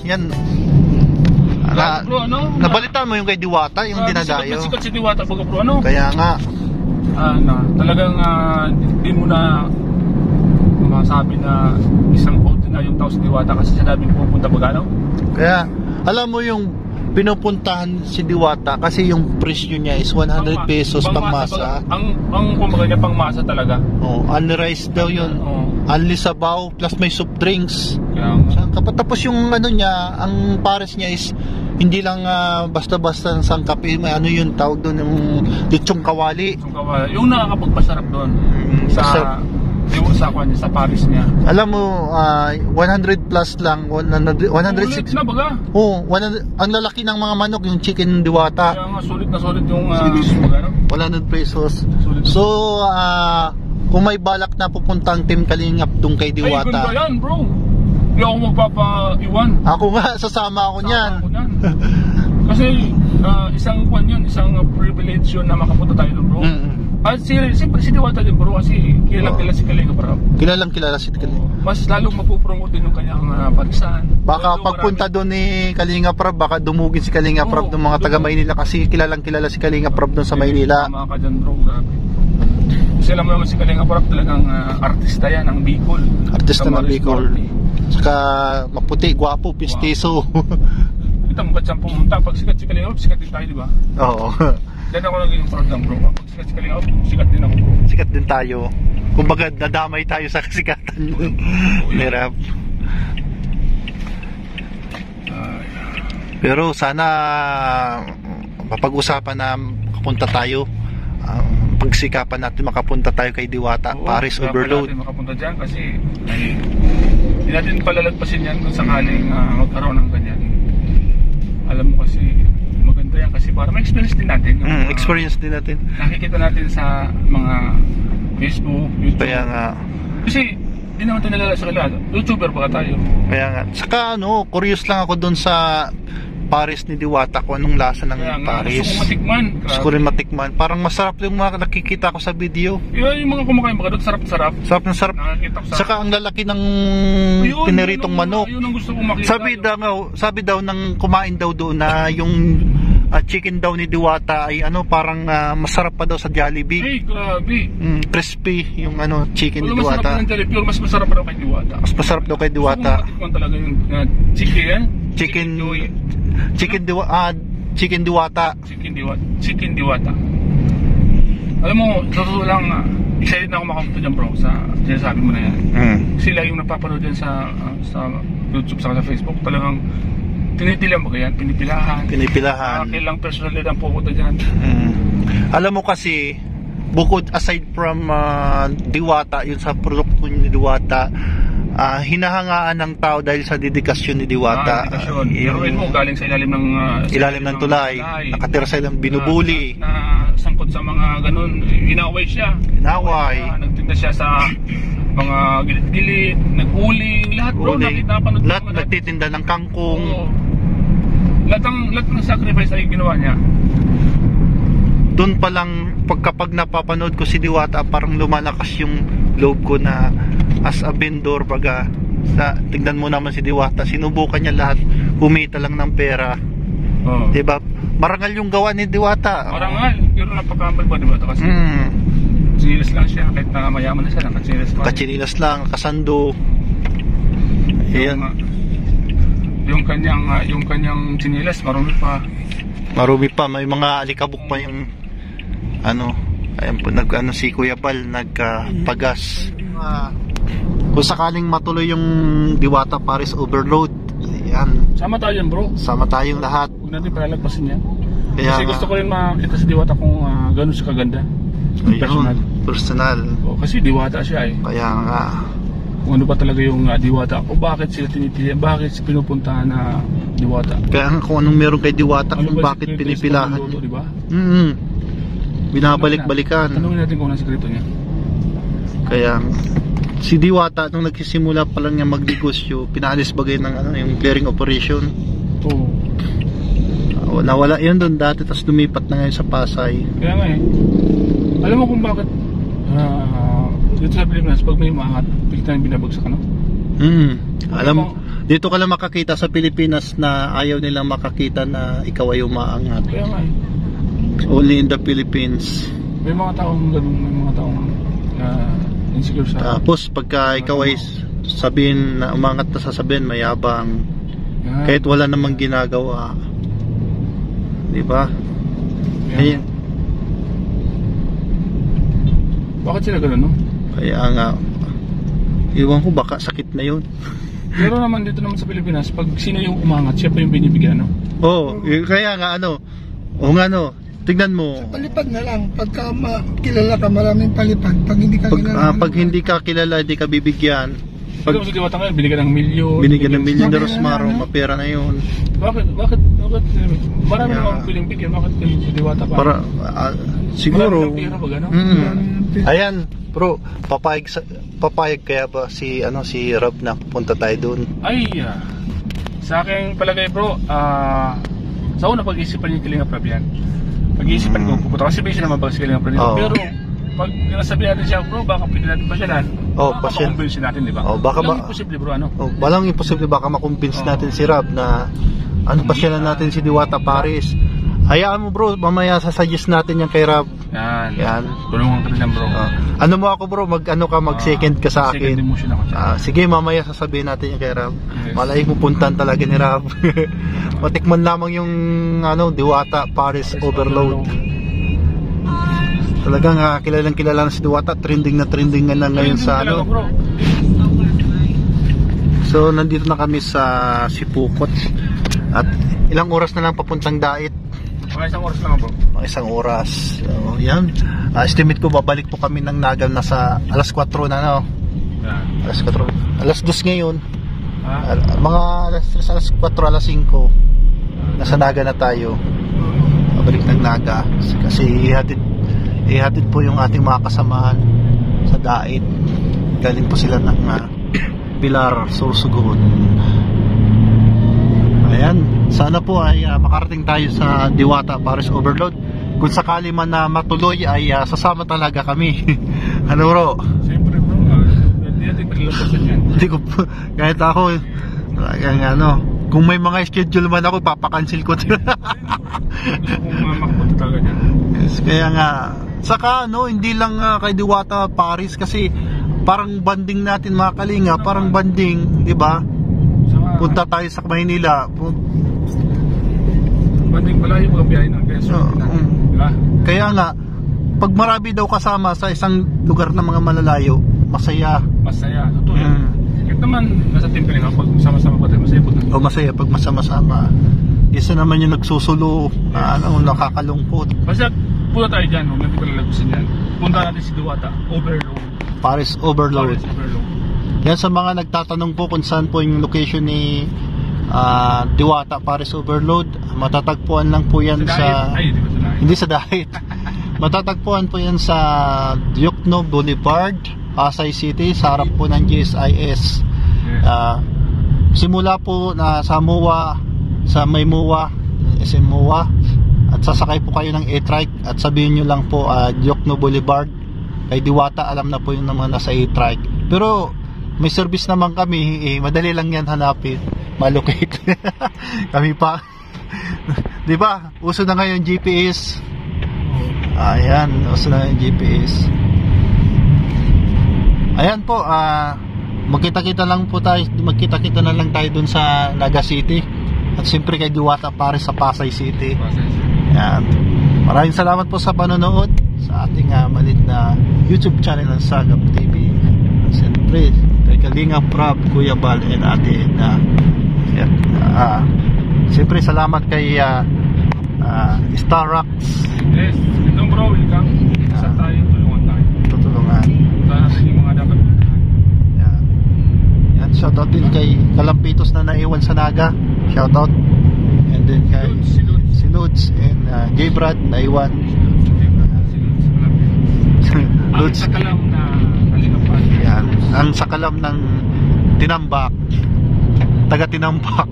yan. Bro, ano? Nabalitaan mo yung kay Diwata, yung dinadayo. Sikat si Diwata baga bro, ano? Kaya nga. Talagang hindi mo na masabi na isang ordinaryong tao si Diwata kasi siya daming pupunta baga, no? Kaya, alam mo yung pinupuntahan si Diwata kasi yung presyo niya is 100 pesos pang masa. Ang kumbaga niya pang masa talaga. Oh, only rice daw yun. Only sabaw plus may soup drinks. Tapos yung ano niya, ang pares niya is hindi lang basta-basta ng kape, may ano yun tawag doon, yung lechong kawali. Yung nakakapagpasarap doon sa Paris niya. Alam mo, 100 plus lang, 106 na baga. Oh, ang lalaki ng mga manok, yung chicken Diwata. Kaya nga sulit na sulit yung 100 pesos. So, kung may balak na pupuntang Team Kalingap doon kay Diwata. Ay, ganda yan bro. Hindi ako magpapaiwan. Ako nga, sasama ako niyan. Kasi isang privilege yun na makapunta tayo doon bro. At siyempre si Diwata din bro kasi kilala si Kalinga Prab. Kilala si Kalinga. Mas lalong mapupromote din yung kanyang parisan. Baka pagpunta doon ni Kalinga Prab, baka dumugin si Kalinga Prab ng mga taga Maynila kasi kilala si Kalinga Prab doon sa Maynila. Tama ka dyan bro, grabe. Kasi alam mo naman si Kalinga Prab talagang artista yan ng Bicol. Artista ng Bicol. Saka maputi, gwapo, pistiso. Kita mo ba't siyang pumunta? Pag sikat si Kalinga Prab, sikat din tayo, di ba? Oo. Diyan ako naging program bro. Pag sikat si Kalinga Prab, sikat din ako bro. Sikat din tayo. Kumbaga nadamay tayo sa kasikatan. Merap. Pero sana mapag-usapan na makapunta tayo. Pagsikapan natin makapunta tayo kay Diwata. Paris Overload. Natin makapunta dyan kasi hindi natin palalagpasin yan kung sakaling magkaroon ng ganyan. Alam mo kasi maganda yan kasi para ma-experience din natin. Experience din natin. Nakikita natin sa mga Facebook, YouTube. Kaya nga. Kasi hindi naman tayo nalala sa kanila. YouTuber ba tayo? Kaya nga. Saka curious lang ako doon sa Paris ni Diwata kung anong lasa ng Paris. Gusto ko matikman. Gusto ko rin matikman. Parang masarap yung mga nakikita ko sa video. Yung mga kumakain ba doon, sarap-sarap. Sarap na sarap. Saka ang lalaki ng piniritong manok. Yun ang gusto kong makita. Sabi daw ng kumain daw doon na yung chicken daw ni Diwata ay parang masarap pa daw sa Jollibee. Ay, grabe. Crispy yung chicken ni Diwata. Masarap pa ng Jollibee, mas masarap pa daw kay Diwata. Mas masarap daw kay Diwata. Gusto ko matikman talaga yung Chicken Diwata. Chicken Diwata. Alam mo, totoo lang, excited na ako makapunta dyan bro sa sinasabi mo na yan. Sila yung napapanood dyan sa YouTube sa Facebook. Talagang tinitilan mo kaya, pinipilahan. Kailang personality ang pupunta dyan. Alam mo kasi, bukod aside from Diwata, yun sa produkto ni Diwata, hinahangaan ng tao dahil sa dedikasyon ni Diwata. Heroin mo galing sa ilalim ng tulay, nakatira sa ilang binubuli, na sangkot sa mga ganun, inaway siya. Nagtinda siya sa mga gilid-gilid, nag-uling, lahat bro, lahat nagtitinda ng kangkong. Lahat ng sacrifice ay ginawa niya. Doon pa lang kapag napapanood ko si Diwata, parang lumalakas yung loob ko na as a vendor baga. Tignan mo naman si Diwata, sinubukan niya lahat, kumita lang ng pera. Diba? Marangal yung gawa ni Diwata. Marangal, pero napaka-humble ba Diwata kasi sinilas lang siya, kahit na mayaman na siya, nakachinilas pa. Kachinilas lang, kasando. Ayan. Yung kanyang chinilas, marumi pa. May mga alikabok pa yung ayan po, si Kuya Bal nagpagas. Kung sakaling matuloy yung Diwata Paris Overload, ayan, sama tayo yan bro. Sama tayong lahat. Huwag natin palalagpasin yan. Kasi gusto ko rin makita si Diwata kung gano'n siya kaganda. Personal. Kasi Diwata siya Kaya nga. Kung ano ba talaga yung Diwata, o bakit sila tinitili, bakit pinupuntahan na Diwata. Kaya nga kung anong meron kay Diwata, kung bakit pinipilahan. Diba? Binabalik-balikan. Tanungin natin kung anong sikreto niya. Kaya si Diwata nung nagsisimula pa lang niya magnegosyo, pinaalis bagay ng yung clearing operation. Nawala yan doon dati, tapos lumipat na ngayon sa Pasay. Kaya nga alam mo kung bakit dito sa Pilipinas pag may umangat, bigla tayong binabagsak Alam mo, dito ka lang makakita sa Pilipinas na ayaw nilang makakita na ikaw ay umaangat. Kaya nga Only in the Philippines. may mga taong ganun, may mga taong insecure sa... Tapos pagka ikaw ay sabihin na umangat na sasabihin, mayabang. Kahit wala namang ginagawa. Di ba? Ayun. Bakit sila ganun, no? Kaya nga, iwan ko baka sakit na yun. Pero naman dito naman sa Pilipinas, pag sino yung umangat, siya pa yung binibigyan, no? Oo, kaya nga tignan mo. Palipad na lang. Pagka kilala ka, maraming palipad. Pag hindi ka kilala. Pag hindi ka kilala, hindi ka bibigyan. Pag sa Diwata ngayon, binigyan ng milyon. Binigyan ng milyon na Rosmaro, mapera na yun. Bakit? Marami namang piling bigyan. Bakit sa Diwata pa? Para, siguro. Marami ng pera pag ano? Ayan, bro, papayag kaya ba si Rob na pupunta tayo doon? Ay, sa aking palagay, bro, sa una pag-isipan yung Kalinga Prab yan. Pag-iisipan ko, pupunta kasi busy naman pag si Kalinga Prab dito. Pero, pag nasabihin natin siya, bro, baka pwede natin pasyalan. Baka makumbinsin natin, di ba? Walang imposible, bro, ano? Walang imposible, baka makumbinsin natin si Rob na pasyalan natin si Diwata Paris. Hayaan mo, bro, mamaya sasuggest natin yan kay Rob. Yan. Tulungan ka rin, bro. Ano mo ako, bro, mag-second ka sa akin. Second emotion ako siya. Sige, mamaya sasabihin natin yan kay Rob. Yes. Malay mo puntan talaga ni Rob. Matikman lamang yung Diwata Paris Overload. Talagang kilalang-kilala na si Diwata. Trending na lang ngayon sa bro. So, nandito na kami sa Sipukot. At ilang oras na lang papuntang Dait. Mga isang oras lang, bro. Mga isang oras. So, yan. Estimate ko, babalik po kami ng Naga na sa alas 4 na, no? Alas 4. Alas 2 ngayon. Mga alas 4, alas 5. Nasa Naga na tayo. Babalik ng Naga. Kasi ihatid po yung ating mga kasamahan sa Dait. Galing po sila ng Pilar, Sorsogon. Ayan, sana po ay makarating tayo sa Diwata Paris Overload. Kung sakali man na matuloy ay sasama talaga kami. Ano, bro? Siyempre, bro, hindi natin paglapasan yan. Hindi ko po, kahit ako kung may mga schedule man ako, papakancel ko. Gusto kong makapunta talaga dyan. Yes, kaya nga saka hindi lang kay Diwata Paris, kasi parang banding natin mga Kalinga, parang banding, di ba? Punta tayo sa Maynila. Banding pala yung mga biyahe ng peso. Diba? Kaya nga, pag marami daw kasama sa isang lugar na mga malalayo, masaya. Masaya, totoo yan. Kahit naman nasa team Kalinga, pag sama-sama pa tayo, masaya po. Masaya pag masama-sama. Isa naman yung nagsusulo, nakakalungkot. Basta punta tayo dyan, huwag natin palalagusin dyan. Punta natin si Diwata, Overload. Paris Overload. Yan, sa mga nagtatanong po kung saan po yung location ni Diwata Paris Overload, matatagpuan lang po yan hindi sa Dait. Matatagpuan po yan sa Diokno Boulevard, Pasay City, sa harap po ng GSIS. Simula po sa MOA, sa may MOA, SM MOA, at sasakay po kayo ng A-Trike at sabihin nyo lang po Diokno Boulevard kay Diwata. Alam na po yung mga nasa A-Trike. Pero may service naman kami, madali lang yan hanapin, malocate. Kami pa di ba, uso na ngayon GPS. Ayan, uso na ngayon GPS. Ayan po, magkita-kita lang po tayo, magkita-kita na lang tayo dun sa Naga City. At siyempre kay Diwata Paris sa Pasay City. Ayan. Maraming salamat po sa panonood sa ating malit na YouTube channel ng Sagap TV. At siyempre kay Kalinga Prab, Kuya Bal, and Ate Edna. Siyempre salamat kay Starrocks. Yes, ito bro, welcome. Isa tayo, tulungan tayo. Tutulungan. Punta natin yung mga dapat. Yan, shoutout din kay Kalampitos na naiwan sa Naga. Shoutout. And then kay si Lods and J. Brad naiwan. Ang sakalam na Kalingapad. Yan, ang sakalam ng Tinambak. Taga Tinambak.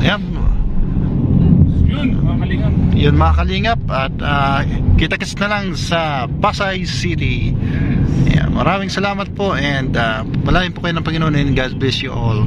Ayan. Yun mga Kalingap. At kita-kits na lang sa Pasay City. Ayan, Maraming salamat po and malayan po kayo ng Panginoon and God bless you all.